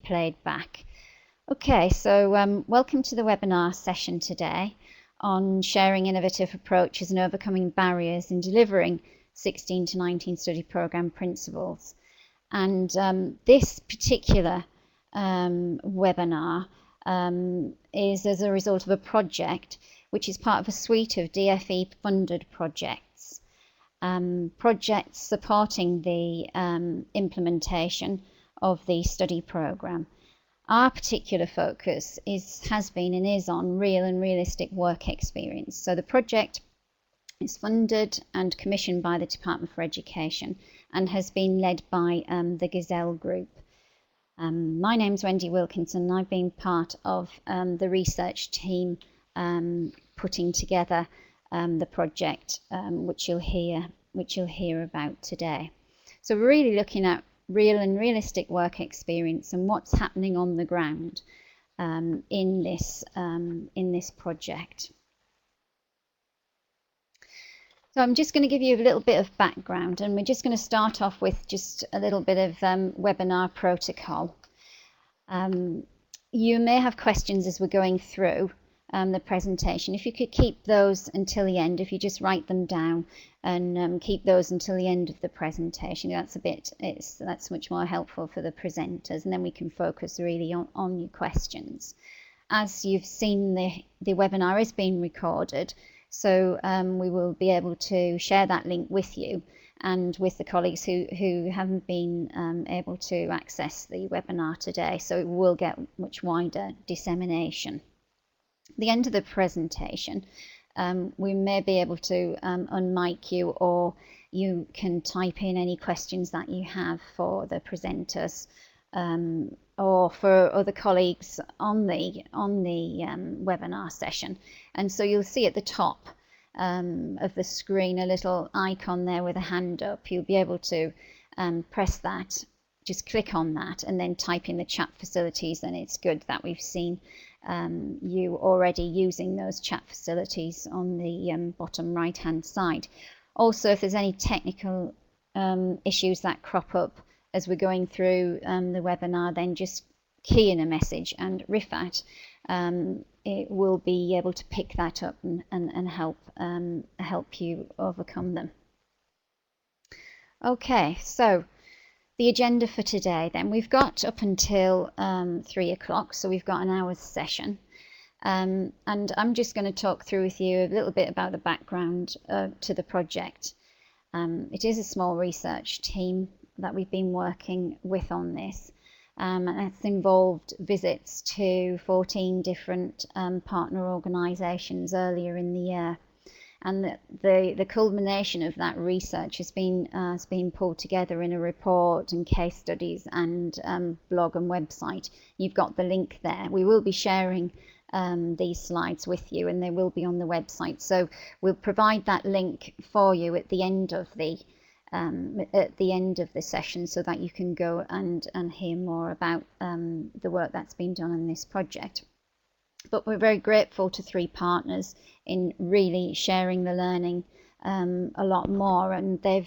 played back. Okay, so welcome to the webinar session today on sharing innovative approaches and overcoming barriers in delivering 16 to 19 study programme principles. And this particular webinar is as a result of a project which is part of a suite of DFE funded projects. Projects supporting the implementation of the study programme. Our particular focus has been and is on real and realistic work experience. So the project is funded and commissioned by the Department for Education and has been led by the Gazelle Group. My name's Wendy Wilkinson and I've been part of the research team putting together the project which you'll hear about today. So we're really looking at real and realistic work experience and what's happening on the ground in this project. So I'm just going to give you a little bit of background, and we're just going to start off with just a little bit of webinar protocol. You may have questions as we're going through the presentation. If you could keep those until the end, if you just write them down and keep those until the end of the presentation, that's much more helpful for the presenters, and then we can focus really on your questions. As you've seen, the webinar is being recorded, so we will be able to share that link with you and with the colleagues who haven't been able to access the webinar today, so it will get much wider dissemination. At the end of the presentation, we may be able to unmic you, or you can type in any questions that you have for the presenters or for other colleagues on the webinar session. And so you'll see at the top of the screen a little icon there with a hand up. You'll be able to press that, just click on that and then type in the chat facilities, and it's good that we've seen you already using those chat facilities on the bottom right hand side. Also, if there's any technical issues that crop up as we're going through the webinar, then just key in a message and Rifat it will be able to pick that up and help you overcome them. Okay, so the agenda for today, then, we've got up until 3 o'clock, so we've got an hour's session, and I'm just going to talk through with you a little bit about the background to the project. It is a small research team that we've been working with on this, and it's involved visits to 14 different partner organisations earlier in the year. And the culmination of that research has been pulled together in a report and case studies and blog and website. You've got the link there. We will be sharing these slides with you, and they will be on the website. So we'll provide that link for you at the end of the session, so that you can go and hear more about the work that's been done on this project. But we're very grateful to 3 partners in really sharing the learning a lot more, and they've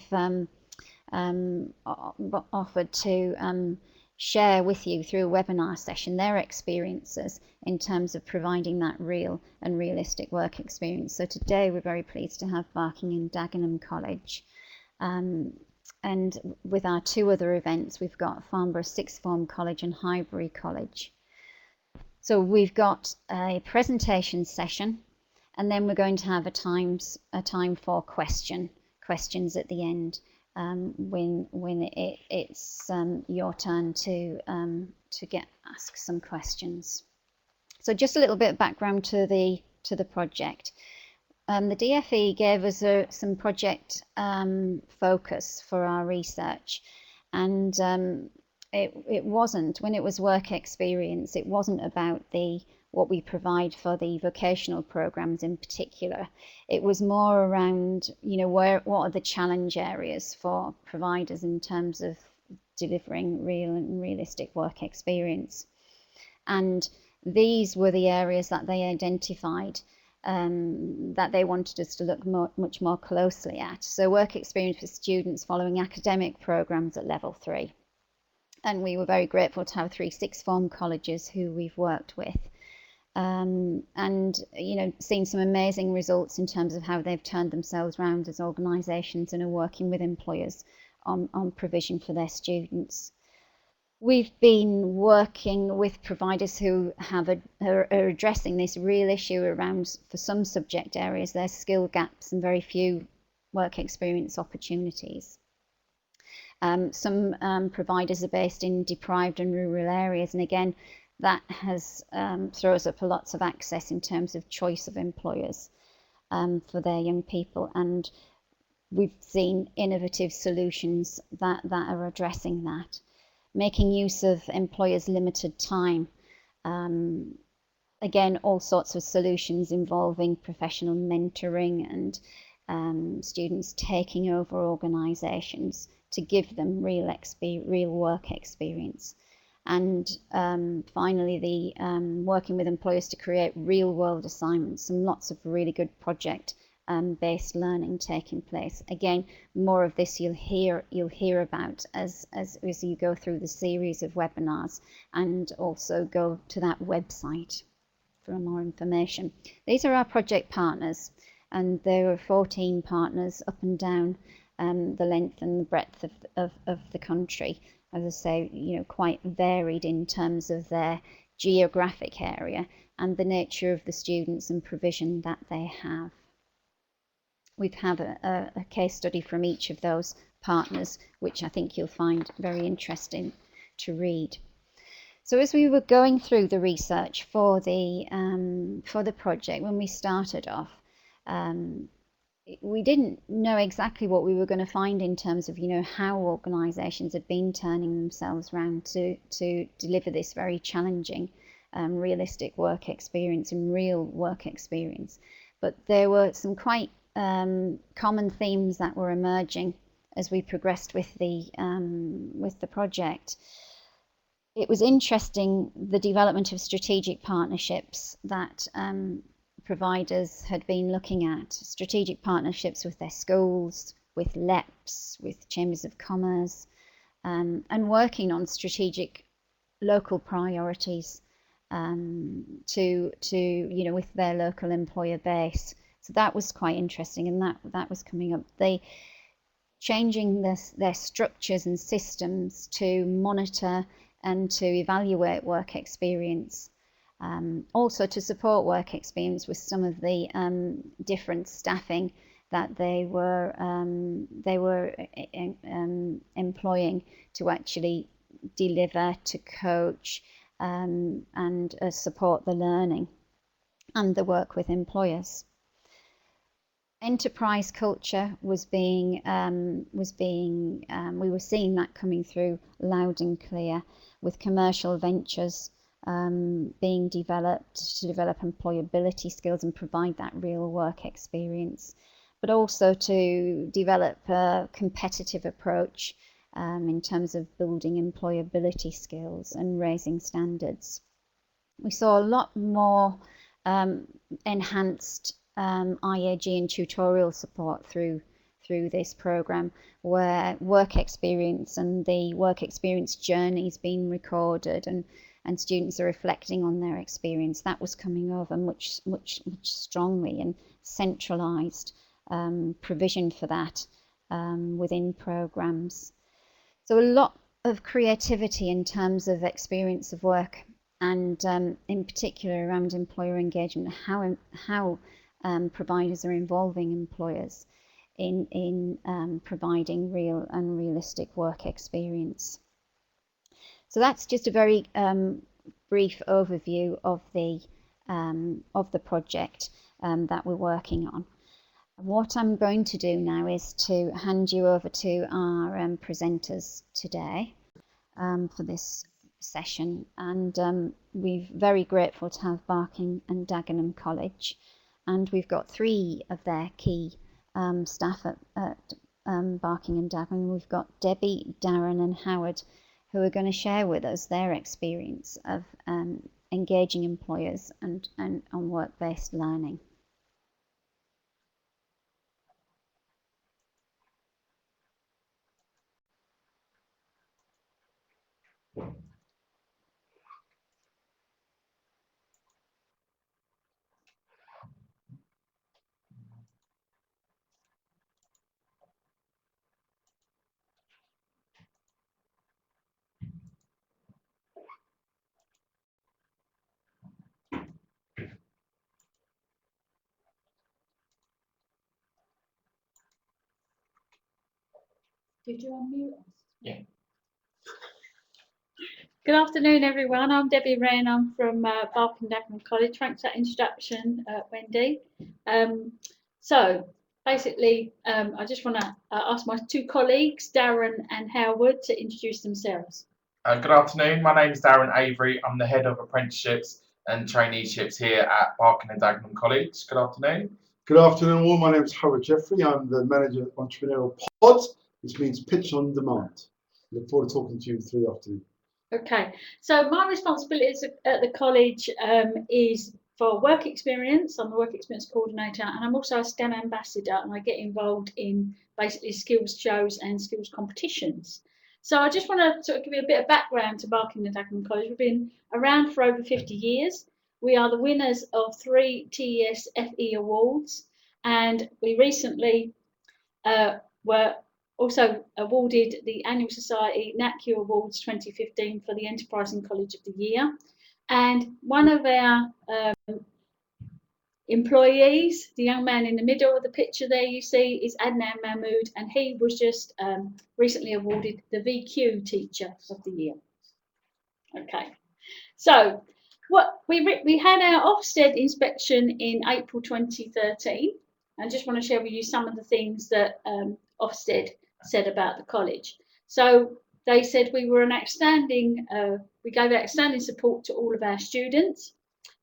offered to share with you through a webinar session their experiences in terms of providing that real and realistic work experience. So today we're very pleased to have Barking and Dagenham College, and with our 2 other events, we've got Farnborough Sixth Form College and Highbury College. So we've got a presentation session, and then we're going to have a time for questions at the end, when it's your turn to ask some questions. So just a little bit of background to the project. The DFE gave us some project focus for our research, and it wasn't, when it was work experience, it wasn't about what we provide for the vocational programs in particular. It was more around, what are the challenge areas for providers in terms of delivering real and realistic work experience. And these were the areas that they identified that they wanted us to look much more closely at. So work experience for students following academic programs at level 3. And we were very grateful to have three sixth form colleges who we've worked with. And seen some amazing results in terms of how they've turned themselves around as organisations and are working with employers on provision for their students. We've been working with providers who are addressing this real issue around, for some subject areas, there's skill gaps and very few work experience opportunities. Some providers are based in deprived and rural areas, and again, that has throws up lots of access in terms of choice of employers for their young people. And we've seen innovative solutions that are addressing that, making use of employers' limited time. Again, all sorts of solutions involving professional mentoring and students taking over organisations to give them real work experience. And finally, the working with employers to create real world assignments and lots of really good project based learning taking place. Again, more of this you'll hear about as you go through the series of webinars, and also go to that website for more information. These are our project partners, and there are 14 partners up and down the length and the breadth of the country. As I say, quite varied in terms of their geographic area and the nature of the students and provision that they have. We've had a case study from each of those partners, which I think you'll find very interesting to read. So as we were going through the research for the project, when we started off, we didn't know exactly what we were going to find in terms of how organisations had been turning themselves around to deliver this very challenging realistic work experience and real work experience. But there were some quite common themes that were emerging as we progressed with the project. It was interesting, the development of strategic partnerships that providers had been looking at, strategic partnerships with their schools, with LEPs, with chambers of commerce, and working on strategic local priorities with their local employer base. So that was quite interesting, and that was coming up. They changing their structures and systems to monitor and to evaluate work experience. Also to support work experience with some of the different staffing that they were employing to actually deliver, to coach, and support the learning and the work with employers. Enterprise culture was being we were seeing that coming through loud and clear, with commercial ventures being developed to develop employability skills and provide that real work experience, but also to develop a competitive approach in terms of building employability skills and raising standards. We saw a lot more enhanced IAG and tutorial support through this program, where work experience and the work experience journeys being recorded, and students are reflecting on their experience. That was coming over much strongly, and centralised provision for that within programs. So a lot of creativity in terms of experience of work, and in particular around employer engagement, how providers are involving employers in providing real and realistic work experience. So that's just a very brief overview of the project that we're working on. What I'm going to do now is to hand you over to our presenters today for this session, and we're very grateful to have Barking and Dagenham College, and we've got three of their key staff at Barking and Dagenham. We've got Debbie, Darren and Howard, who are going to share with us their experience of engaging employers and on work-based learning. Did you unmute us? Yeah. Good afternoon, everyone. I'm Debbie Wren. I'm from Barking Dagenham College. Thanks for that introduction, Wendy. So basically, I just want to ask my two colleagues, Darren and Howard, to introduce themselves. Good afternoon. My name is Darren Avery. I'm the head of apprenticeships and traineeships here at Barking and Dagenham College. Good afternoon. Good afternoon, all. My name is Howard Jeffrey. I'm the manager of Entrepreneurial Pod, which means pitch on demand. Look forward to talking to you through the afternoon. Okay, so my responsibilities at the college is for work experience. I'm the work experience coordinator, and I'm also a STEM ambassador, and I get involved in basically skills shows and skills competitions. So I just want to sort of give you a bit of background to Barking and Dagenham College. We've been around for over 50 years. We are the winners of 3 TES FE awards, and we recently were also awarded the Annual Society NACU Awards 2015 for the Enterprising College of the Year. And one of our employees, the young man in the middle of the picture there you see, is Adnan Mahmood, and he was just recently awarded the VQ Teacher of the Year. Okay, so what we had our Ofsted inspection in April 2013. I just want to share with you some of the things that Ofsted said about the college. So they said we were an outstanding, we gave outstanding support to all of our students.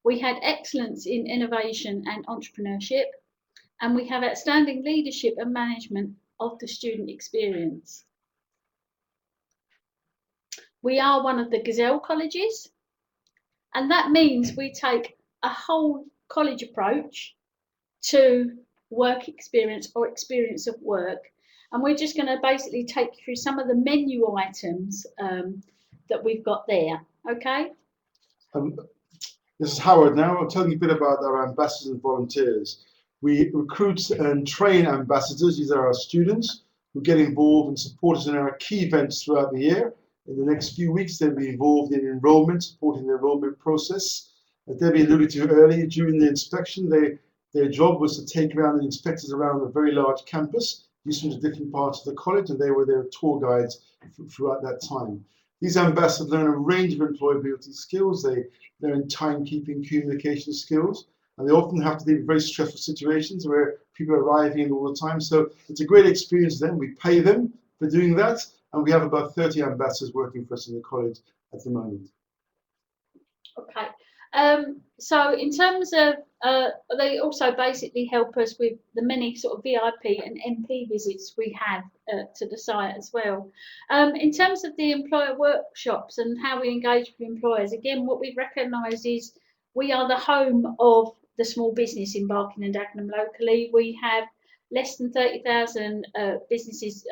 We had excellence in innovation and entrepreneurship, and we have outstanding leadership and management of the student experience. We are one of the Gazelle colleges, and that means we take a whole college approach to work experience or experience of work. And we're just going to basically take you through some of the menu items that we've got there. Okay? This is Howard now. I'll tell you a bit about our ambassadors and volunteers. We recruit and train ambassadors. These are our students who get involved and support us in our key events throughout the year. In the next few weeks, they'll be involved in enrolment, supporting the enrolment process. As Debbie alluded to earlier, during the inspection, their job was to take around the inspectors around a very large campus, used from the different parts of the college, and they were their tour guides throughout that time. These ambassadors learn a range of employability skills. They learn timekeeping, communication skills, and they often have to deal with very stressful situations where people are arriving in all the time. So it's a great experience for them. We pay them for doing that, and we have about 30 ambassadors working for us in the college at the moment. Okay. So in terms of, they also basically help us with the many sort of VIP and MP visits we have to the site as well. In terms of the employer workshops and how we engage with employers, again, what we've recognised is we are the home of the small business in Barking and Dagenham locally. We have less than 30,000 businesses,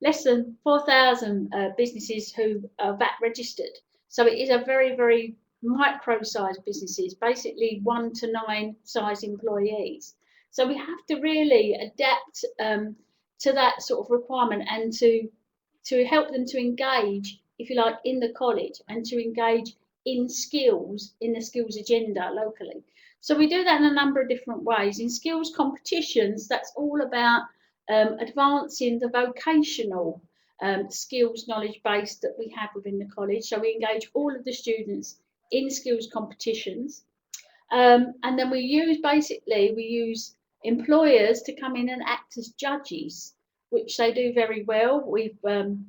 less than 4,000 businesses who are VAT registered. So it is a very, very micro-sized businesses, basically 1 to 9 size employees. So we have to really adapt to that sort of requirement and to help them to engage, if you like, in the college and to engage in skills, in the skills agenda locally. So we do that in a number of different ways. In skills competitions, that's all about advancing the vocational skills knowledge base that we have within the college. So we engage all of the students in skills competitions. And then we use employers to come in and act as judges, which they do very well. We've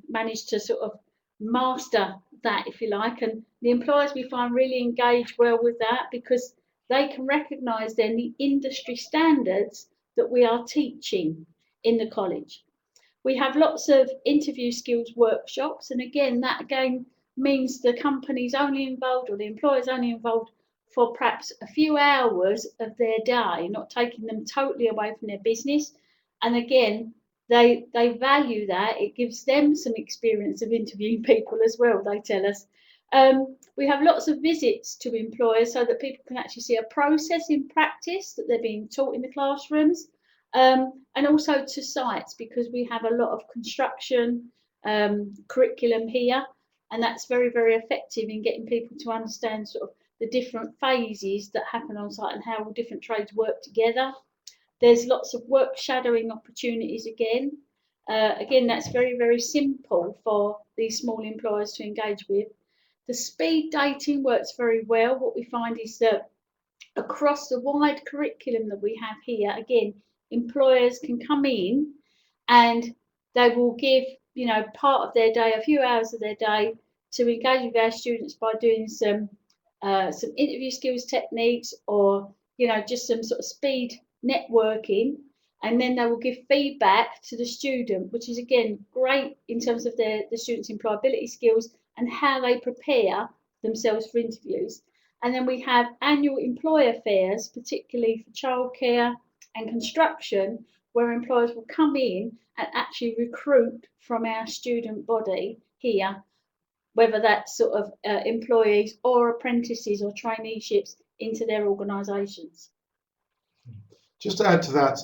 managed to sort of master that, if you like, and the employers we find really engage well with that because they can recognise then the industry standards that we are teaching in the college. We have lots of interview skills workshops, and that means the company's only involved or the employer's only involved for perhaps a few hours of their day, not taking them totally away from their business. And again, they value that. It gives them some experience of interviewing people as well, they tell us. We have lots of visits to employers so that people can actually see a process in practice that they're being taught in the classrooms. And also to sites, because we have a lot of construction curriculum here, and that's very, very effective in getting people to understand sort of the different phases that happen on site and how all different trades work together. There's lots of work shadowing opportunities again. Again, that's very, very simple for these small employers to engage with. The speed dating works very well. What we find is that across the wide curriculum that we have here, again, employers can come in and they will give, you know, part of their day, a few hours of their day, to engage with our students by doing some interview skills techniques, or, you know, just some sort of speed networking, and then they will give feedback to the student, which is again great in terms of the students' employability skills and how they prepare themselves for interviews. And then we have annual employer fairs, particularly for childcare and construction, where employers will come in and actually recruit from our student body here, whether that's sort of employees or apprentices or traineeships into their organisations. Just to add to that,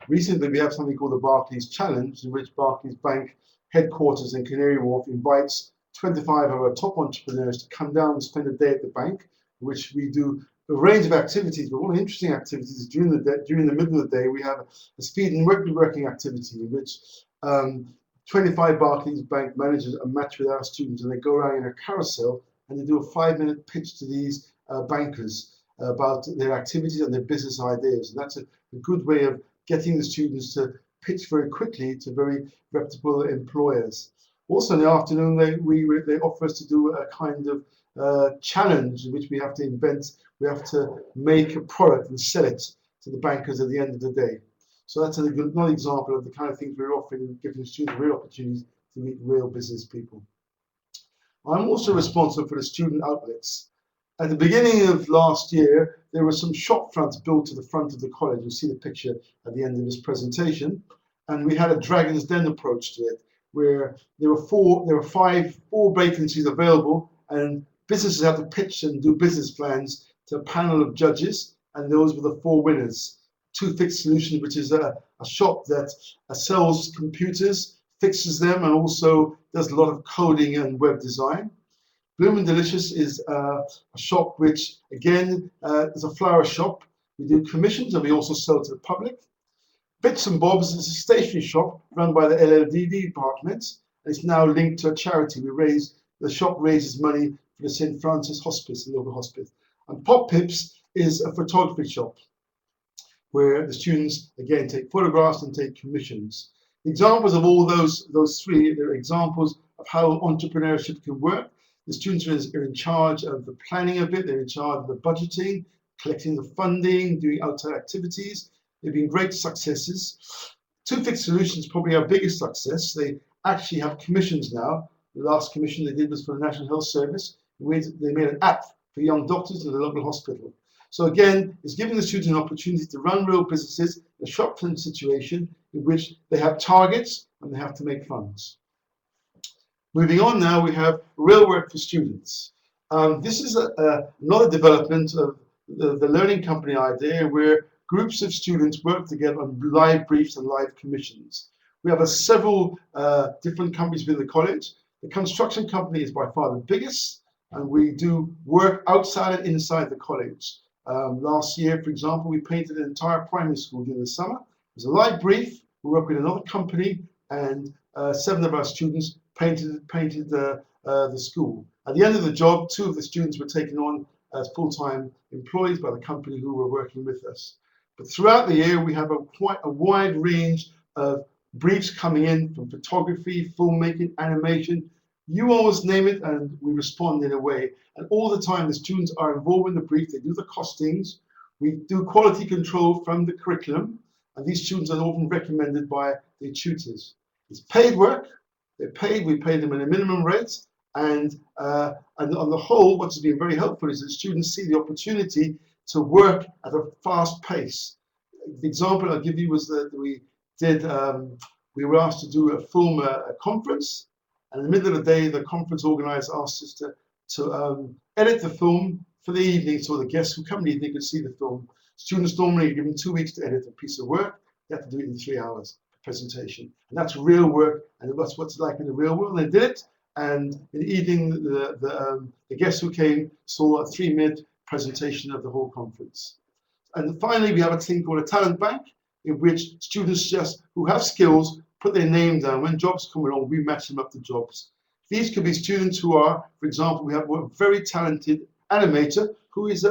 recently we have something called the Barclays Challenge, in which Barclays Bank headquarters in Canary Wharf invites 25 of our top entrepreneurs to come down and spend a day at the bank, in which we do a range of activities. But one of the interesting activities is during the middle of the day, we have a speed and working activity in which 25 Barclays Bank managers are matched with our students, and they go around in a carousel and they do a 5-minute pitch to these bankers about their activities and their business ideas. And that's a good way of getting the students to pitch very quickly to very reputable employers. Also in the afternoon, they offer us to do a kind of challenge in which we have to make a product and sell it to the bankers at the end of the day. So that's another example of the kind of things we're offering, giving students real opportunities to meet real business people. I'm also responsible for the student outlets. At the beginning of last year, there were some shop fronts built to the front of the college. You'll see the picture at the end of this presentation. And we had a Dragon's Den approach to it, where there were four vacancies available, and businesses had to pitch and do business plans to a panel of judges, and those were the 4 winners. Two Fix Solutions, which is a shop that sells computers, fixes them, and also does a lot of coding and web design. Bloom and Delicious is a shop which, again, is a flower shop. We do commissions and we also sell to the public. Bits and Bobs is a stationery shop run by the LLDD department, and it's now linked to a charity. The shop raises money for the St. Francis Hospice, the local hospice. And Pop Pips is a photography shop where the students, again, take photographs and take commissions. Examples of all those 3 are examples of how entrepreneurship can work. The students are in charge of the planning of it, they're in charge of the budgeting, collecting the funding, doing outside activities. They've been great successes. Two Fix Solutions, probably our biggest success. They actually have commissions now. The last commission they did was for the National Health Service. They made an app for young doctors in the local hospital. So again, it's giving the students an opportunity to run real businesses in a shop front situation in which they have targets and they have to make funds. Moving on now, we have real work for students. This is another development of the learning company idea, where groups of students work together on live briefs and live commissions. We have several different companies within the college. The construction company is by far the biggest, and we do work outside and inside the college. Last year, for example, we painted an entire primary school during the summer. It was a live brief. We worked with another company, and 7 of our students painted the school. At the end of the job, 2 of the students were taken on as full-time employees by the company who were working with us. But throughout the year, we have quite a wide range of briefs coming in, from photography, filmmaking, animation. You always name it, and we respond in a way. And all the time, the students are involved in the brief. They do the costings. We do quality control from the curriculum, and these students are often recommended by their tutors. It's paid work. They're paid. We pay them at a minimum rate. And on the whole, what's been very helpful is that students see the opportunity to work at a fast pace. The example I'll give you was that we were asked to do a conference, and in the middle of the day, the conference organizer asked us to edit the film for the evening, so the guests who come in the evening could see the film. Students normally are given 2 weeks to edit a piece of work. They have to do it in 3 hours presentation, and that's real work, and that's what's like in the real world. They did it, and in the evening, the guests who came saw a 3-minute presentation of the whole conference. And finally, we have a thing called a talent bank, in which students who have skills put their name down. When jobs come along, we match them up to jobs. These could be students who are, for example, we have a very talented animator who is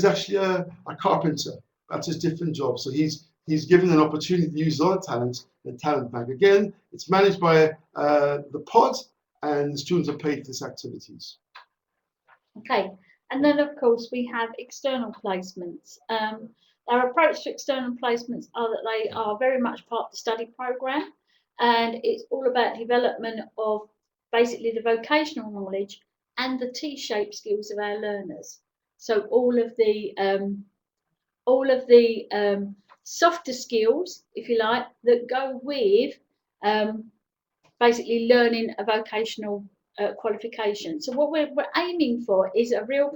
actually a carpenter. That's his different job. So he's given an opportunity to use a lot of talent in the talent bank. Again, it's managed by the pod, and the students are paid for these activities. Okay, and then of course we have external placements. Our approach to external placements are that they are very much part of the study programme, and it's all about development of basically the vocational knowledge and the T-shaped skills of our learners. So all of the softer skills, if you like, that go with basically learning a vocational qualification. So what we're aiming for is a real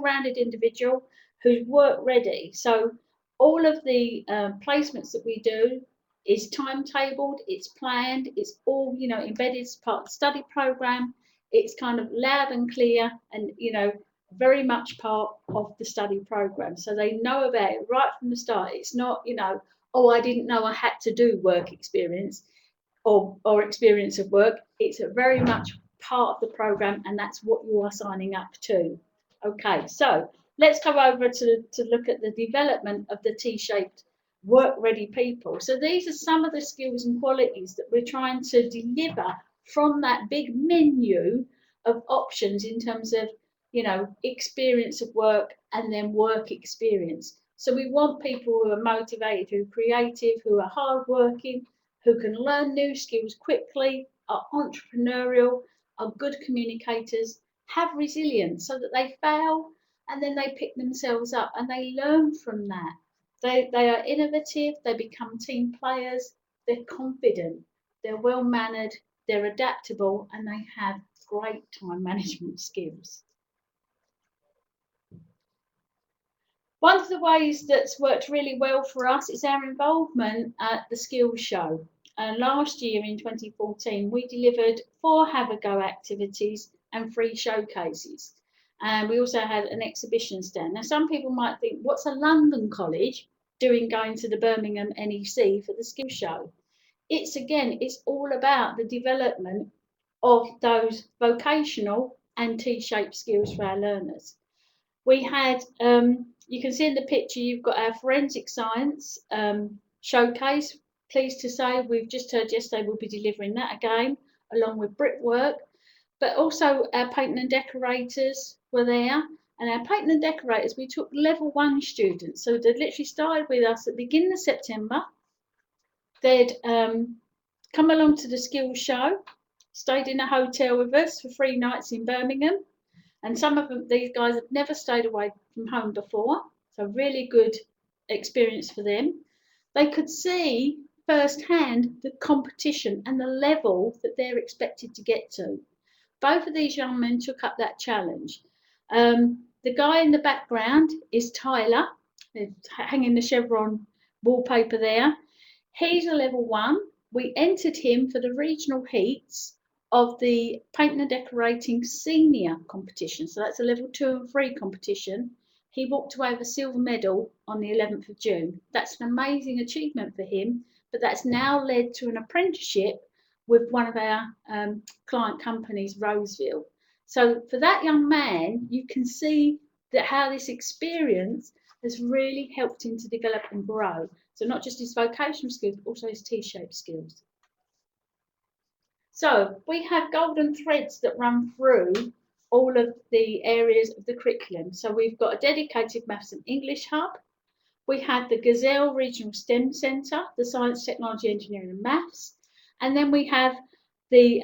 rounded individual who's work ready. So all of the placements that we do is timetabled, it's planned, it's all embedded as part of the study program. It's kind of loud and clear, and very much part of the study program. So they know about it right from the start. It's not oh, I didn't know I had to do work experience or experience of work. It's a very much part of the program, and that's what you are signing up to. Okay, so let's go over to look at the development of the T-shaped work-ready people. So these are some of the skills and qualities that we're trying to deliver from that big menu of options in terms of experience of work and then work experience. So we want people who are motivated, who are creative, who are hardworking, who can learn new skills quickly, are entrepreneurial, are good communicators, have resilience so that they fail and then they pick themselves up and they learn from that. They are innovative, they become team players, they're confident, they're well mannered, they're adaptable, and they have great time management skills. One of the ways that's worked really well for us is our involvement at the skills show. Last year in 2014, we delivered 4 Have a Go activities and 3 showcases. And we also had an exhibition stand. Now, some people might think, what's a London college doing going to the Birmingham NEC for the skills show? It's all about the development of those vocational and T-shaped skills for our learners. We had, you can see in the picture, you've got our forensic science showcase. Pleased to say we've just heard yesterday we'll be delivering that again, along with brickwork. But also our painting and decorators were there. And our painting and decorators, we took level 1 students. So they literally started with us at the beginning of September. They'd come along to the skills show, stayed in a hotel with us for 3 nights in Birmingham. And some of them, these guys have never stayed away from home before. So really good experience for them. They could see firsthand the competition and the level that they're expected to get to. Both of these young men took up that challenge. The guy in the background is Tyler, hanging the chevron wallpaper there. He's a level 1. We entered him for the regional heats of the painting and decorating senior competition. So that's a level 2 and 3 competition. He walked away with a silver medal on the 11th of June. That's an amazing achievement for him, but that's now led to an apprenticeship with one of our client companies, Roseville. So for that young man, you can see that how this experience has really helped him to develop and grow. So not just his vocational skills, but also his T-shaped skills. So we have golden threads that run through all of the areas of the curriculum. So we've got a dedicated Maths and English hub. We have the Gazelle Regional STEM Centre, the Science, Technology, Engineering and Maths. And then we have the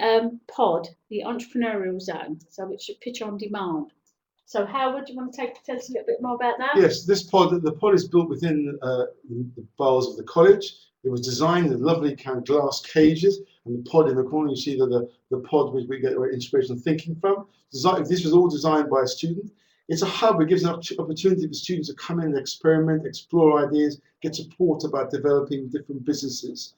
pod, the Entrepreneurial Zone, so which is pitch on demand. So Howard, do you want to tell us a little bit more about that? Yes, the pod is built within the bowels of the college. It was designed in lovely kind of glass cages, and the pod in the corner, you see that the pod which we get our inspiration thinking from. This was all designed by a student. It's a hub. It gives an opportunity for students to come in and experiment, explore ideas, get support about developing different businesses.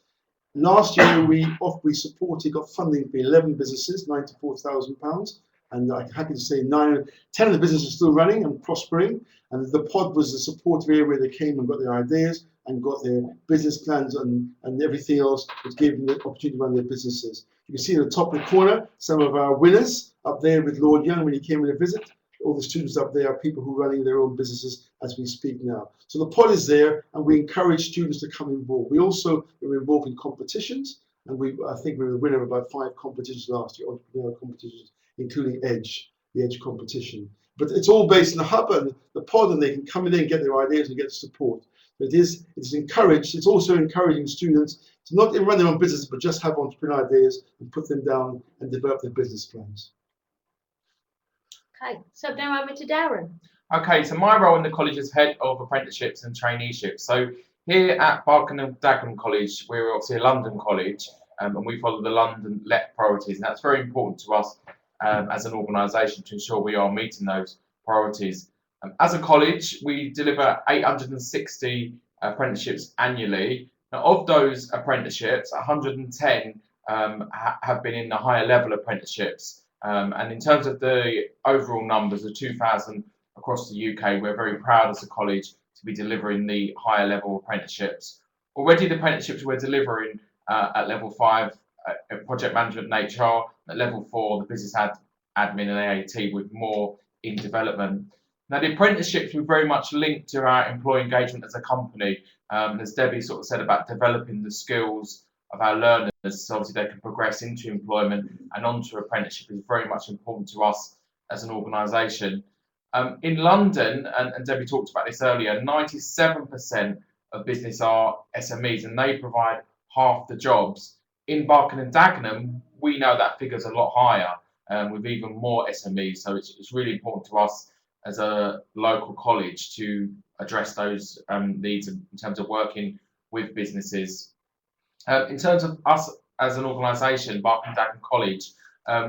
Last year, we got funding for 11 businesses, £94,000, And I'm happy to say 10 of the businesses are still running and prospering. And the pod was the supportive area where they came and got their ideas and got their business plans and everything else, which gave them the opportunity to run their businesses. You can see in the top of the corner some of our winners up there with Lord Young when he came in to visit. All the students up there are people who are running their own businesses as we speak now. So the pod is there, and we encourage students to come involved. We also were involved in competitions, and I think we were the winner of about 5 competitions last year, entrepreneurial competitions, including Edge, the Edge competition. But it's all based in the hub and the pod, and they can come in there and get their ideas and get support. But it's encouraged. It's also encouraging students to not run their own business, but just have entrepreneurial ideas and put them down and develop their business plans. Okay, so now over to Darren. Okay, so my role in the college is head of apprenticeships and traineeships. So here at Dagenham College, we're obviously a London college, and we follow the London LEP priorities, and that's very important to us as an organisation to ensure we are meeting those priorities. As a college, we deliver 860 apprenticeships annually. Now, of those apprenticeships, 110 have been in the higher level apprenticeships. And in terms of the overall numbers of 2,000 across the UK, we're very proud as a college to be delivering the higher level apprenticeships. Already the apprenticeships we're delivering at level 5, project management and HR, at level 4, the business admin and AAT, with more in development. Now, the apprenticeships were very much linked to our employee engagement as a company. As Debbie sort of said about developing the skills of our learners, so obviously they can progress into employment and onto apprenticeship is very much important to us as an organisation. In London, and Debbie talked about this earlier, 97% of business are SMEs, and they provide half the jobs. In Barking and Dagenham, we know that figure's a lot higher, with even more SMEs. So it's really important to us as a local college to address those needs in terms of working with businesses. In terms of us as an organisation, Barking and Dagenham College,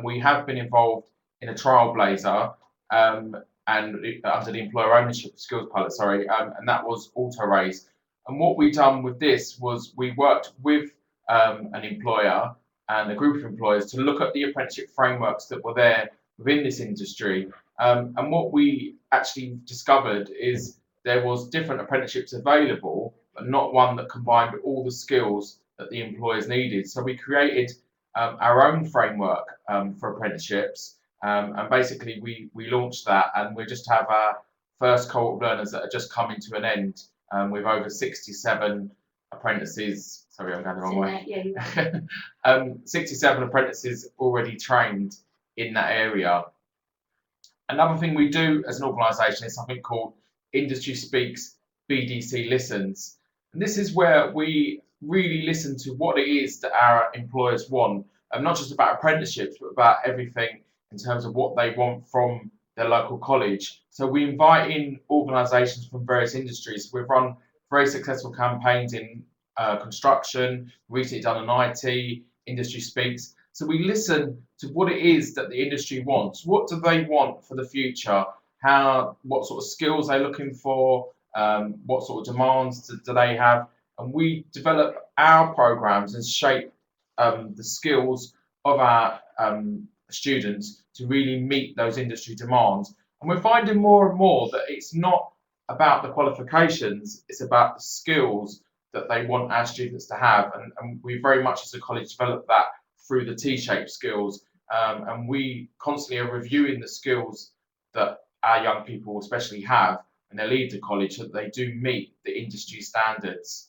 we have been involved in a trailblazer and under the employer ownership skills pilot, and that was AutoRaise. And what we done with this was we worked with an employer and a group of employers to look at the apprenticeship frameworks that were there within this industry. And what we actually discovered is there was different apprenticeships available, but not one that combined all the skills that the employers needed. So we created our own framework for apprenticeships, and basically we launched that, and we just have our first cohort of learners that are just coming to an end with over 67 apprentices. Sorry, I'm going the wrong way. Yeah, you're right. 67 apprentices already trained in that area. Another thing we do as an organisation is something called Industry Speaks, BDC Listens. And this is where we really listen to what it is that our employers want, and not just about apprenticeships, but about everything in terms of what they want from their local college. So we invite in organisations from various industries. We've run very successful campaigns in construction, recently done an IT, Industry Speaks. So we listen to what it is that the industry wants. What do they want for the future? What sort of skills they're looking for? What sort of demands do they have? And we develop our programs and shape the skills of our students to really meet those industry demands. And we're finding more and more that it's not about the qualifications, it's about the skills that they want our students to have. And we very much as a college develop that through the T-shaped skills. And we constantly are reviewing the skills that our young people especially have when they leave the college, so that they do meet the industry standards.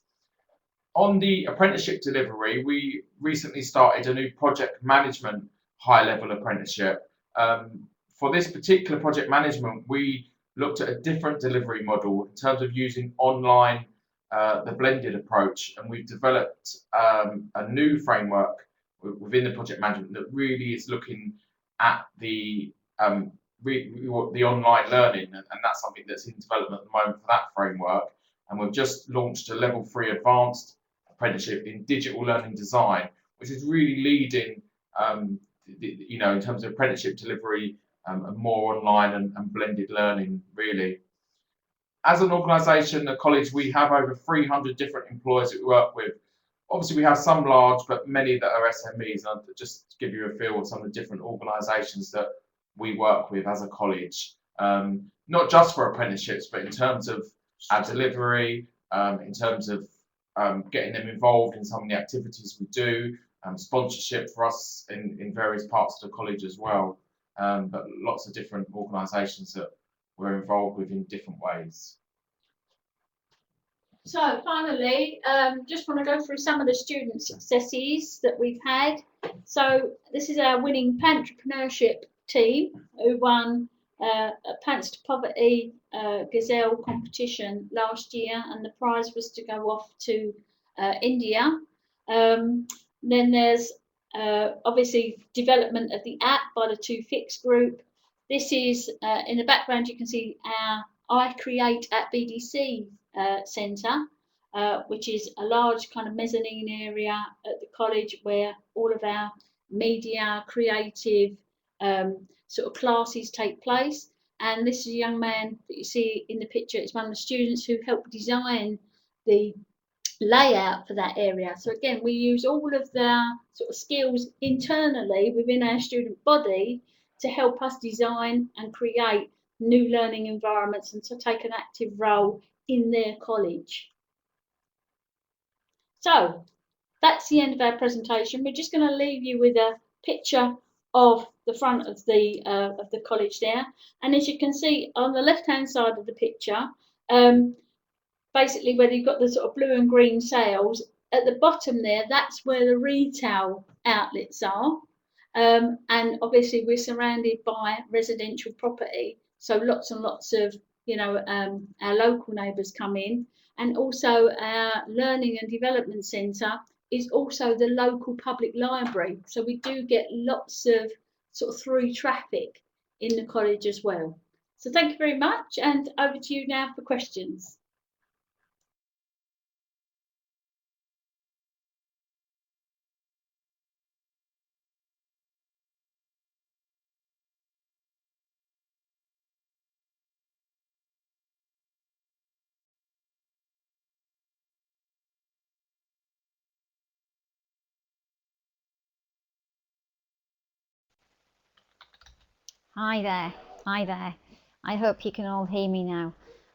On the apprenticeship delivery, we recently started a new project management high-level apprenticeship. For this particular project management, we looked at a different delivery model in terms of using online, the blended approach, and we've developed a new framework within the project management that really is looking at the online learning, and that's something that's in development at the moment for that framework. And we've just launched a level 3 advanced apprenticeship in digital learning design, which is really leading, in terms of apprenticeship delivery, and more online and blended learning, really. As an organisation, a college, we have over 300 different employers that we work with. Obviously, we have some large, but many that are SMEs. And I'll just give you a feel of some of the different organisations that we work with as a college, not just for apprenticeships, but in terms of our delivery, in terms of getting them involved in some of the activities we do, sponsorship for us in various parts of the college as well, but lots of different organisations that we're involved with in different ways. So finally, just want to go through some of the student successes that we've had. So this is our winning Panentrepreneurship team who won a Pants to Poverty Gazelle competition last year, and the prize was to go off to India. Then there's obviously development of the app by the 2Fix group. This is in the background you can see our I Create at BDC centre, which is a large kind of mezzanine area at the college where all of our media, creative sort of classes take place. And this is a young man that you see in the picture. It's one of the students who helped design the layout for that area. So again, we use all of the sort of skills internally within our student body to help us design and create new learning environments and to take an active role in their college. So that's the end of our presentation. We're just going to leave you with a picture of the front of the college there, and as you can see on the left hand side of the picture, basically where you've got the sort of blue and green sails at the bottom there, that's where the retail outlets are, and obviously we're surrounded by residential property, so lots and lots of our local neighbours come in, and also our learning and development centre is also the local public library, so we do get lots of sort of through traffic in the college as well. So thank you very much, and over to you now for questions. Hi there, hi there. I hope you can all hear me now.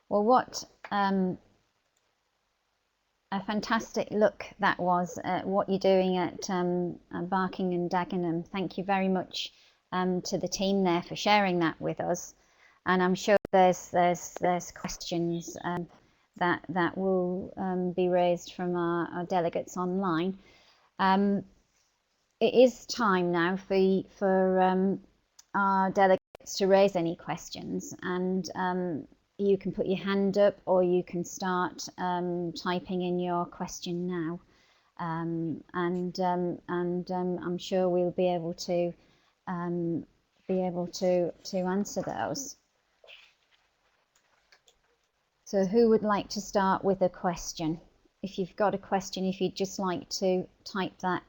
Well, what a fantastic look that was at what you're doing at Barking and Dagenham. Thank you very much to the team there for sharing that with us. And I'm sure there's questions that will be raised from our delegates online. It is time now for our delegates to raise any questions, and you can put your hand up or you can start typing in your question now, and I'm sure we'll be able to answer those. So who would like to start with a question? If you've got a question, if you'd just like to type that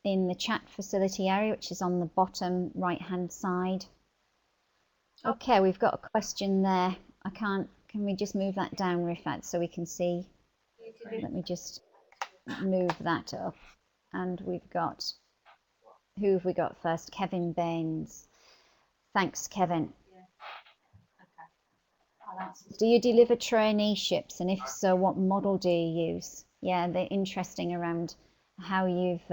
in the chat facility area, which is on the bottom right hand side. Okay, we've got a question there. Can we just move that down, Rifat, so we can see? Let me just move that up. And we've got, who have we got first? Kevin Baines. Thanks, Kevin. Do you deliver traineeships, and if so, what model do you use? Yeah, they're interesting around how you've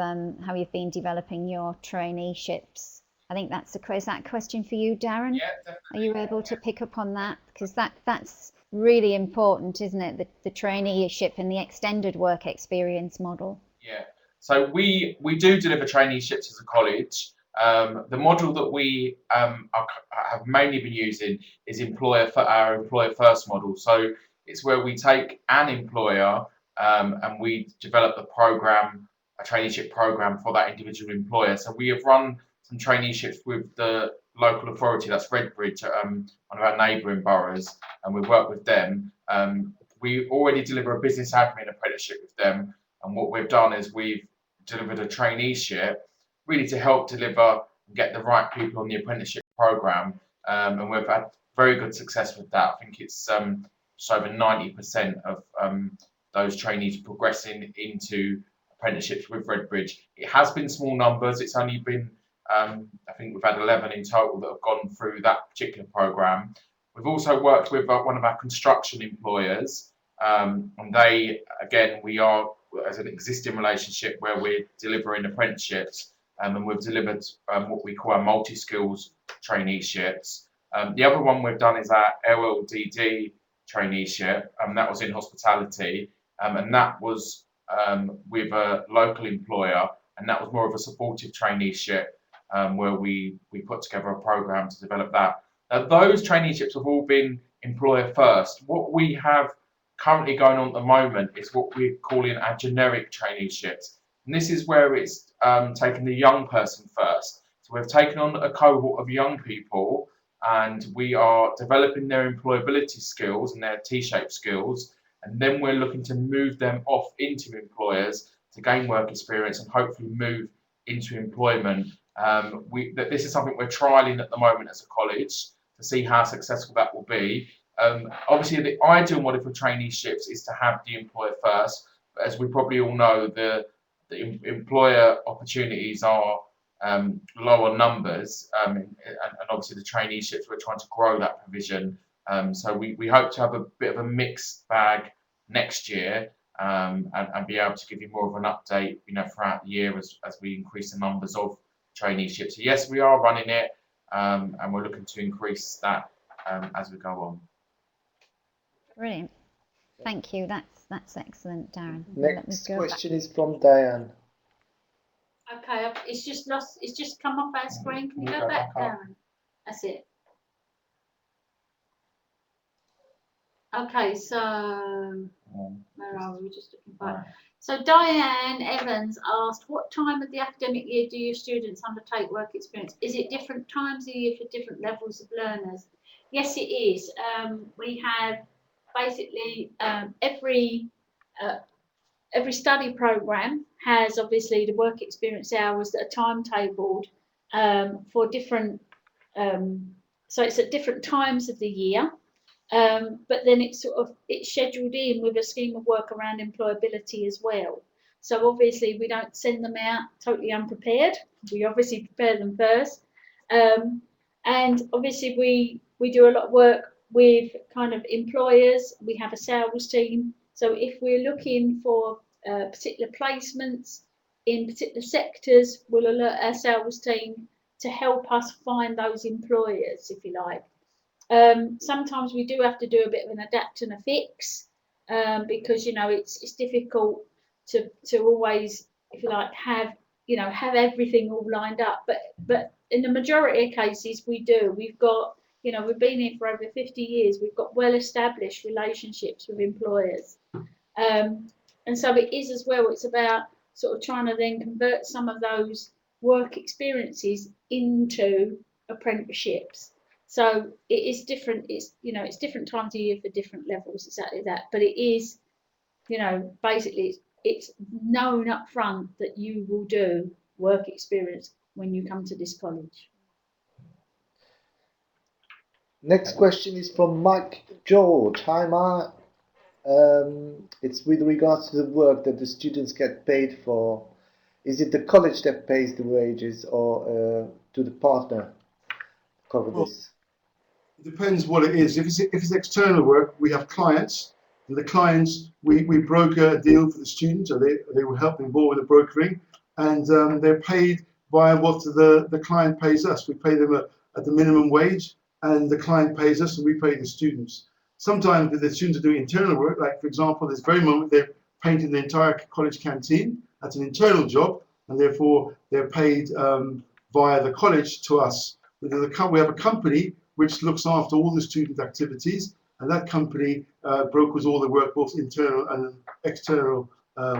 been developing your traineeships. I think is that a question for you, Darren? Yeah, definitely. Are you able to pick up on that? Because that's really important, isn't it? The traineeship and the extended work experience model. Yeah. So we do deliver traineeships as a college. The model that we have mainly been using is our employer first model. So it's where we take an employer and we develop a traineeship program for that individual employer. So we have run some traineeships with the local authority, that's Redbridge, one of our neighbouring boroughs, and we work with them. We already deliver a business admin apprenticeship with them, and what we've done is we've delivered a traineeship really to help deliver and get the right people on the apprenticeship program, and we've had very good success with that. I think it's just over 90% of those trainees progressing into apprenticeships with Redbridge. It has been small numbers. It's only been I think we've had 11 in total that have gone through that particular programme. We've also worked with one of our construction employers, and they, again, we are as an existing relationship where we're delivering apprenticeships, and we've delivered what we call our multi-skills traineeships. The other one we've done is our LLDD traineeship, and that was in hospitality, and that was with a local employer, and that was more of a supportive traineeship where we put together a program to develop that. Now, those traineeships have all been employer first. What we have currently going on at the moment is what we're calling our generic traineeships. And this is where it's taking the young person first. So we've taken on a cohort of young people and we are developing their employability skills and their T-shaped skills. And then we're looking to move them off into employers to gain work experience and hopefully move into employment. This is something we're trialing at the moment as a college to see how successful that will be. Obviously, the ideal model for traineeships is to have the employer first, but as we probably all know, the employer opportunities are lower numbers, and obviously the traineeships, we're trying to grow that provision. So we hope to have a bit of a mixed bag next year, and be able to give you more of an update, throughout the year as we increase the numbers of traineeships. So yes, we are running it, and we're looking to increase that as we go on. Brilliant. Thank you. That's excellent, Darren. Next question is from Diane. Okay, it's just lost. It's just come off our screen. Can you go back, Darren? That's it. Okay, so where are we? We're just looking back. So Diane Evans asked, what time of the academic year do your students undertake work experience? Is it different times of year for different levels of learners? Yes, it is. We have basically every study programme has obviously the work experience hours that are timetabled for different, so it's at different times of the year. But then it's scheduled in with a scheme of work around employability as well. So obviously we don't send them out totally unprepared. We obviously prepare them first. And obviously we do a lot of work with kind of employers. We have a sales team. So if we're looking for particular placements in particular sectors, we'll alert our sales team to help us find those employers, if you like. Sometimes we do have to do a bit of an adapt and a fix because it's difficult to always, if you like, have everything all lined up. But in the majority of cases we do. We've got we've been here for over 50 years. We've got well-established relationships with employers, and so it is as well. It's about sort of trying to then convert some of those work experiences into apprenticeships. So it is different. It's different times of year for different levels. Exactly that. But it is, basically it's known up front that you will do work experience when you come to this college. Next question is from Mike George. Hi, Mark. It's with regards to the work that the students get paid for. Is it the college that pays the wages, or do the partner cover this? It depends what it is. If it's external work, we have clients, and the clients we broker a deal for the students, or they will help involved with the brokering, and they're paid by what the client pays us. We pay them at the minimum wage, and the client pays us, and we pay the students. Sometimes the students are doing internal work, like for example, this very moment they're painting the entire college canteen. That's an internal job, and therefore they're paid via the college to us. We have a company which looks after all the student activities, and that company brokers all the work, both internal and external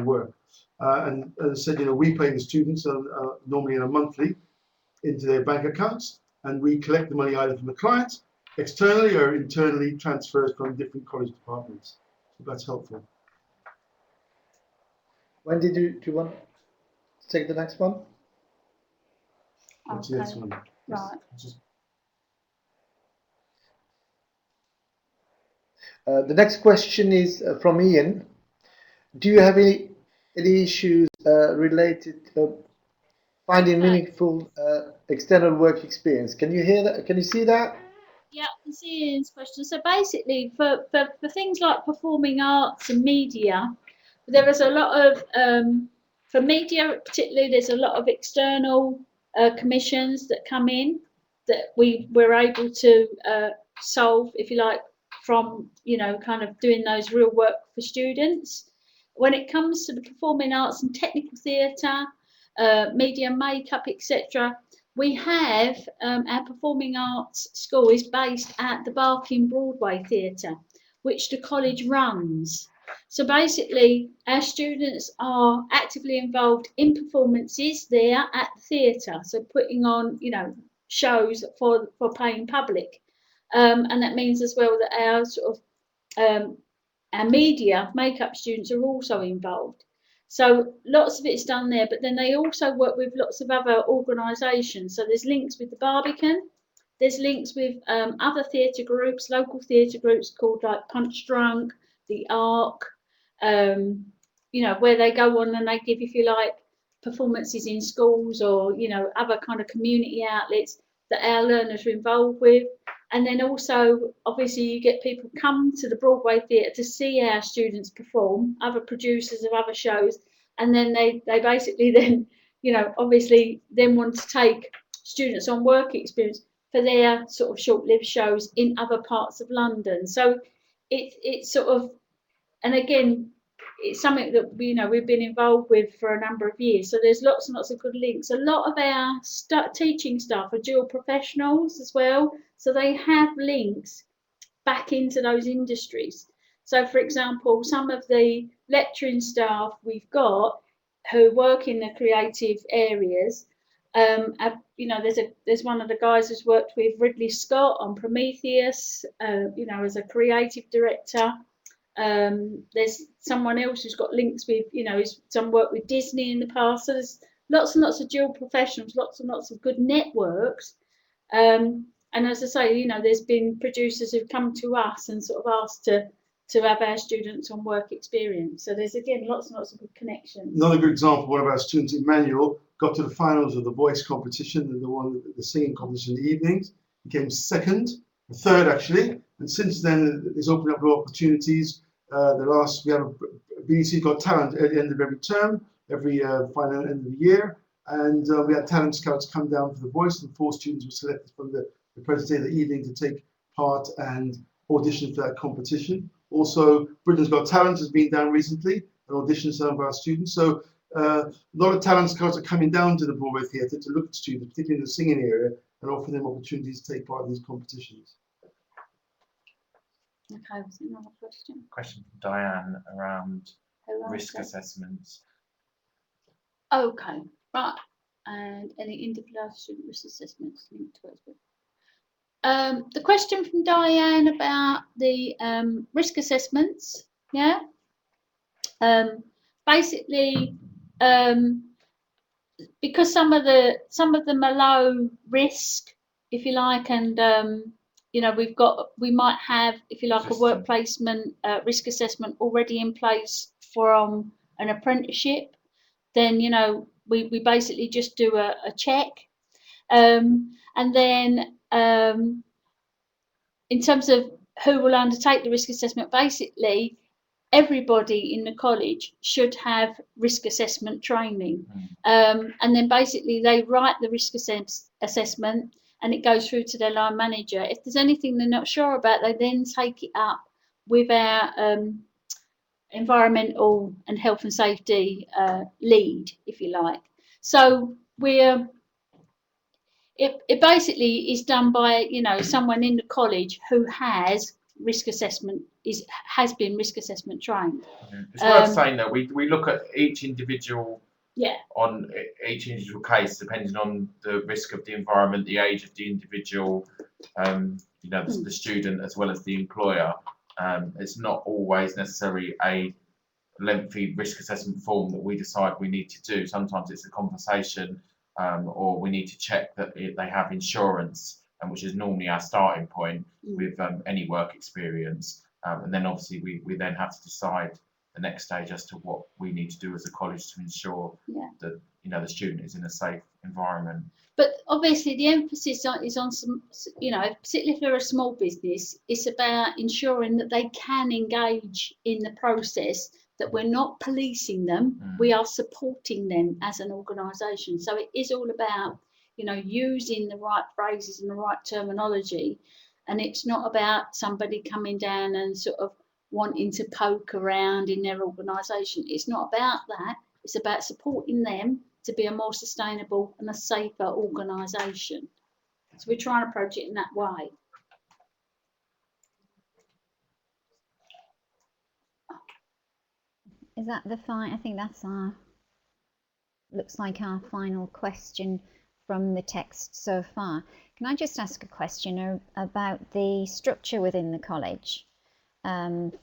work. And as I said, we pay the students normally in a monthly into their bank accounts, and we collect the money either from the clients externally or internally transfers from different college departments. So that's helpful. When do you want to take the next one? What's the next one? Right. The next question is from Ian. Do you have any issues related finding Okay. meaningful external work experience. Can you hear that? Can you see that? Yeah, I can see Ian's question. So basically, for things like performing arts and media, there is a lot of, for media particularly, there's a lot of external commissions that come in that we're able to solve, if you like, from, you know, kind of doing those real work for students. When it comes to the performing arts and technical theatre, media, makeup, etc., we have our performing arts school is based at the Barking Broadway Theatre, which the college runs. So basically, our students are actively involved in performances there at the theatre. So putting on, you know, shows for paying public, and that means as well that our sort of our media makeup students are also involved. So lots of it's done there, but then they also work with lots of other organisations. So there's links with the Barbican, there's links with other theatre groups, local theatre groups called like Punch Drunk, the Arc, you know, where they go on and they give, if you like, performances in schools or, you know, other kind of community outlets that our learners are involved with. And then also, obviously, you get people come to the Broadway Theatre to see our students perform, other producers of other shows, and then they basically then, you know, obviously then want to take students on work experience for their sort of short-lived shows in other parts of London. So it's sort of, and again, it's something that we've been involved with for a number of years. So there's lots and lots of good links. A lot of our teaching staff are dual professionals as well, so they have links back into those industries. So, for example, some of the lecturing staff we've got who work in the creative areas, there's one of the guys who's worked with Ridley Scott on Prometheus, as a creative director. There's someone else who's got links with, who's done work with Disney in the past. So there's lots and lots of dual professionals, lots and lots of good networks. And as I say, there's been producers who've come to us and sort of asked to have our students on work experience. So there's, again, lots and lots of good connections. Another good example, one of our students, Emmanuel, got to the finals of the voice competition and the singing competition in the evenings. He came third actually, and since then it's opened up more opportunities. We have a BBC Got Talent at the end of every term, every final end of the year, and we had talent scouts come down for the voice, and 4 students were selected from the present day of the evening to take part and audition for that competition. Also, Britain's Got Talent has been down recently and auditioned some of our students. So a lot of talent scouts are coming down to the Broadway Theatre to look at students, particularly in the singing area, and offer them opportunities to take part in these competitions. Okay, was there another question? Question from Diane around risk assessments. Okay, right. And any individualized student risk assessments linked to it. The question from Diane about the risk assessments, yeah. Basically, because some of them are low risk, if you like, and we might have, if you like, a work placement risk assessment already in place from an apprenticeship. Then we basically just do a check, and then in terms of who will undertake the risk assessment, basically everybody in the college should have risk assessment training. And then basically they write the risk assessment and it goes through to their line manager. If there's anything they're not sure about, they then take it up with our environmental and health and safety lead, if you like. So it basically is done by someone in the college who has risk assessment has been risk assessment trained. It's worth saying that we look at each individual on each individual case depending on the risk of the environment, the age of the individual, the student as well as the employer. It's not always necessarily a lengthy risk assessment form that we decide we need to do. Sometimes it's a conversation, or we need to check that they have insurance, which is normally our starting point with any work experience. And then obviously we then have to decide the next stage as to what we need to do as a college to ensure that the student is in a safe environment. But obviously, the emphasis is on some, particularly if they're a small business, it's about ensuring that they can engage in the process, that we're not policing them, we are supporting them as an organisation. So it is all about, using the right phrases and the right terminology. And it's not about somebody coming down and sort of wanting to poke around in their organisation. It's not about that. It's about supporting them to be a more sustainable and a safer organisation. So we're trying to approach it in that way. Is that the I think that's looks like our final question from the text so far. Can I just ask a question about the structure within the college? It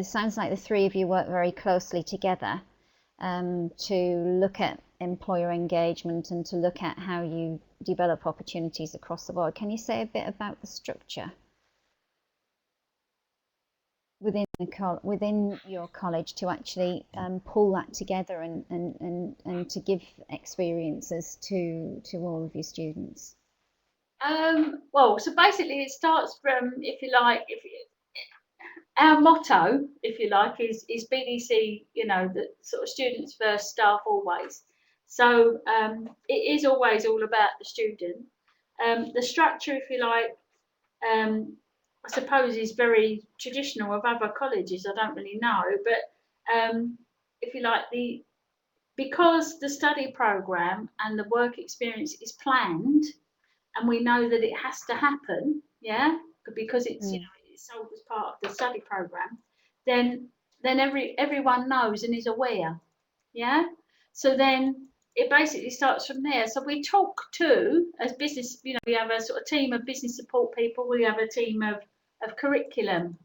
sounds like the three of you work very closely together to look at employer engagement and to look at how you develop opportunities across the board. Can you say a bit about the structure within your college to actually pull that together and to give experiences to all of your students? So basically it starts from, our motto, if you like, is BDC, the sort of students first, staff always. So it is always all about the student. The structure, if you like, I suppose is very traditional of other colleges. I don't really know, but if you like, because the study programme and the work experience is planned, and we know that it has to happen, because it's it's sold as part of the study programme, then everyone knows and is aware, So then it basically starts from there. So we talk to, as business, we have a sort of team of business support people. We have a team of curriculum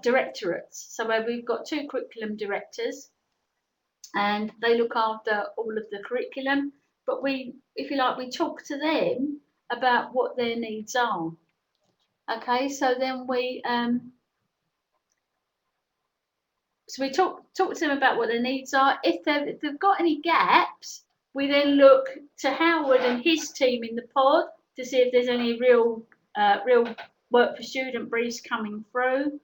directorates. So we've got 2 curriculum directors, and they look after all of the curriculum. But we talk to them about what their needs are. Okay, so then we talk to them about what their needs are. If they've got any gaps, we then look to Howard and his team in the pod to see if there's any real work for student briefs coming through.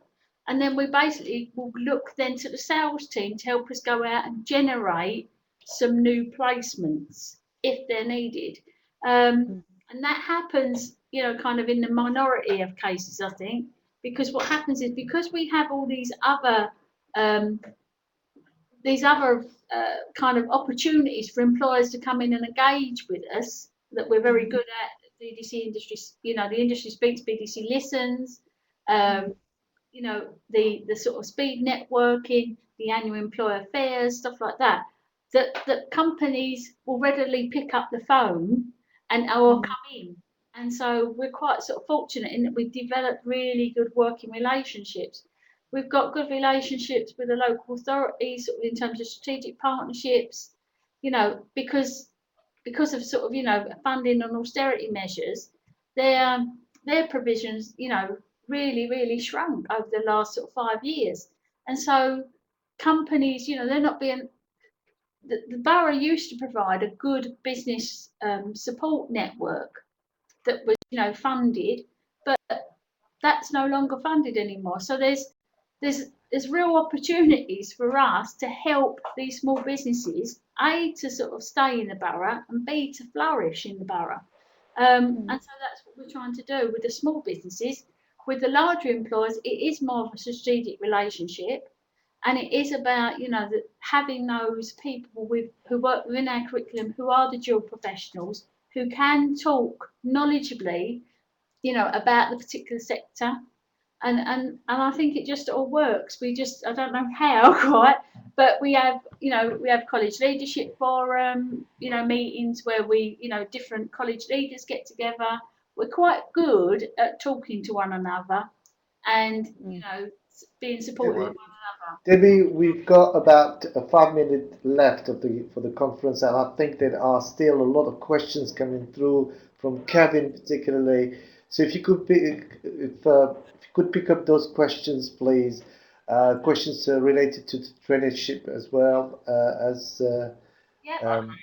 And then we basically will look then to the sales team to help us go out and generate some new placements if they're needed. And that happens, kind of in the minority of cases, I think, because what happens is, because we have all these other kind of opportunities for employers to come in and engage with us, that we're very good at. BDC industry, the industry speaks, BDC listens, the sort of speed networking, the annual employer fairs, stuff like that, that companies will readily pick up the phone and come in. And so we're quite sort of fortunate in that we've developed really good working relationships. We've got good relationships with the local authorities in terms of strategic partnerships, because of sort of, funding and austerity measures, their provisions, really shrunk over the last sort of 5 years. And so companies, they're not being, the borough used to provide a good business support network that was, funded, but that's no longer funded anymore. So there's real opportunities for us to help these small businesses, A, to sort of stay in the borough, and B, to flourish in the borough. And so that's what we're trying to do with the small businesses. With the larger employers, it is more of a strategic relationship, and it is about, having those people who work within our curriculum, who are the dual professionals, who can talk knowledgeably, about the particular sector. And I think it just all works. I don't know how quite, but we have college leadership forum, meetings where we, different college leaders get together. We're quite good at talking to one another and, being supportive of one another. Debbie, we've got about 5 minutes left for the conference, and I think there are still a lot of questions coming through from Kevin particularly. So if you could pick up those questions, please. questions related to the traineeship as well as. Yeah. Um,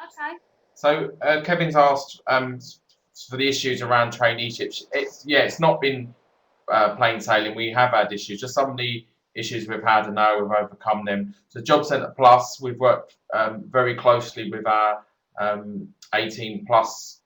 Okay. So Kevin's asked for the issues around traineeships. It's not been plain sailing. We have had issues. Just some of the issues we've had, and now we've overcome them. So Job Centre Plus, we've worked very closely with our 18 plus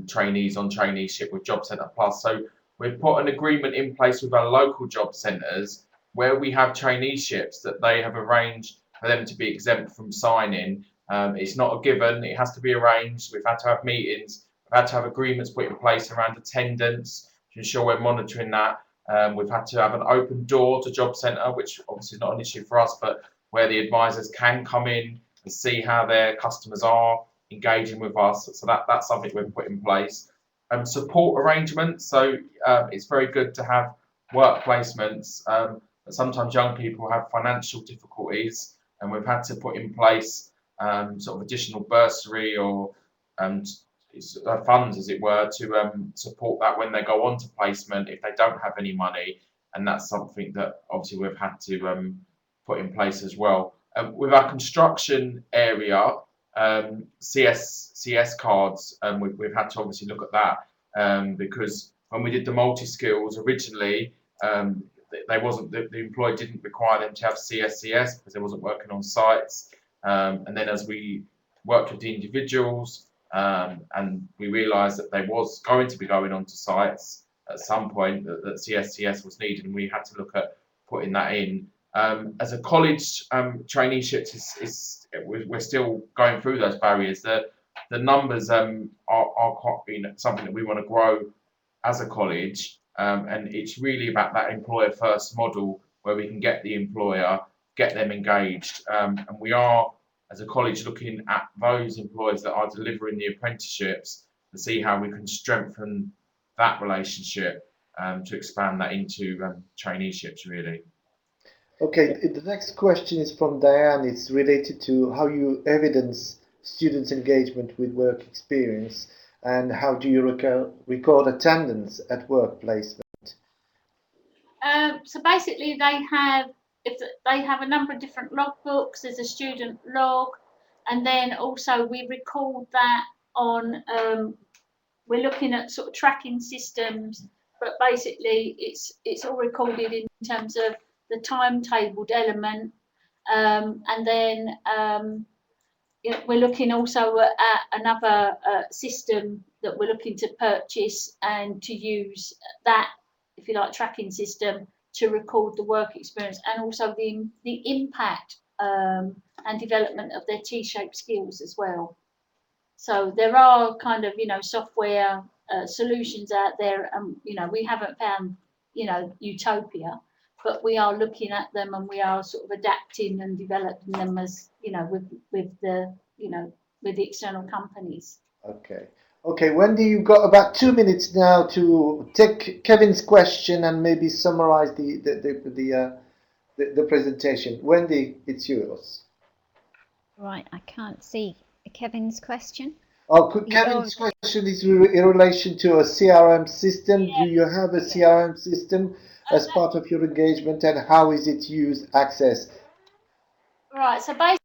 trainees on traineeship with Job Centre Plus. So we've put an agreement in place with our local job centres where we have traineeships that they have arranged for them to be exempt from signing. It's not a given, it has to be arranged. We've had to have meetings, we've had to have agreements put in place around attendance to ensure we're monitoring that. We've had to have an open door to Job Centre, which obviously is not an issue for us, but where the advisors can come in and see how their customers are engaging with us. So that's something we've put in place. Support arrangements. So it's very good to have work placements, but sometimes young people have financial difficulties, and we've had to put in place sort of additional bursary or funds, as it were, to support that when they go on to placement if they don't have any money, and that's something that obviously we've had to put in place as well. With our construction area, CS cards, we've had to obviously look at that because when we did the multi skills originally, the employer didn't require them to have CSCS because they wasn't working on sites. And then as we worked with the individuals and we realised that they was going to be going onto sites at some point, that CSCS was needed, and we had to look at putting that in. As a college, traineeships we're still going through those barriers. The numbers are quite something that we want to grow as a college, and it's really about that employer first model where we can get the employer, get them engaged, and we are as a college looking at those employers that are delivering the apprenticeships to see how we can strengthen that relationship to expand that into traineeships really. Okay, the next question is from Diane. It's related to how you evidence students' engagement with work experience and how do you record attendance at work placement? So basically, they have a number of different logbooks. There's a student log, and then also we record that on. We're looking at sort of tracking systems, but basically it's all recorded in terms of the timetabled element, and then we're looking also at another system that we're looking to purchase and to use that, if you like, tracking system to record the work experience and also the impact and development of their T-shaped skills as well. So there are kind of, software solutions out there, and, we haven't found, utopia, but we are looking at them and we are sort of adapting and developing them as, with the external companies. Okay. Okay, Wendy, you've got about 2 minutes now to take Kevin's question and maybe summarize the presentation. Wendy, it's yours. Right, I can't see Kevin's question. Oh, Kevin's question is in relation to a CRM system. Do you have a CRM system as part of your engagement, and how is it used, accessed? Right, so basically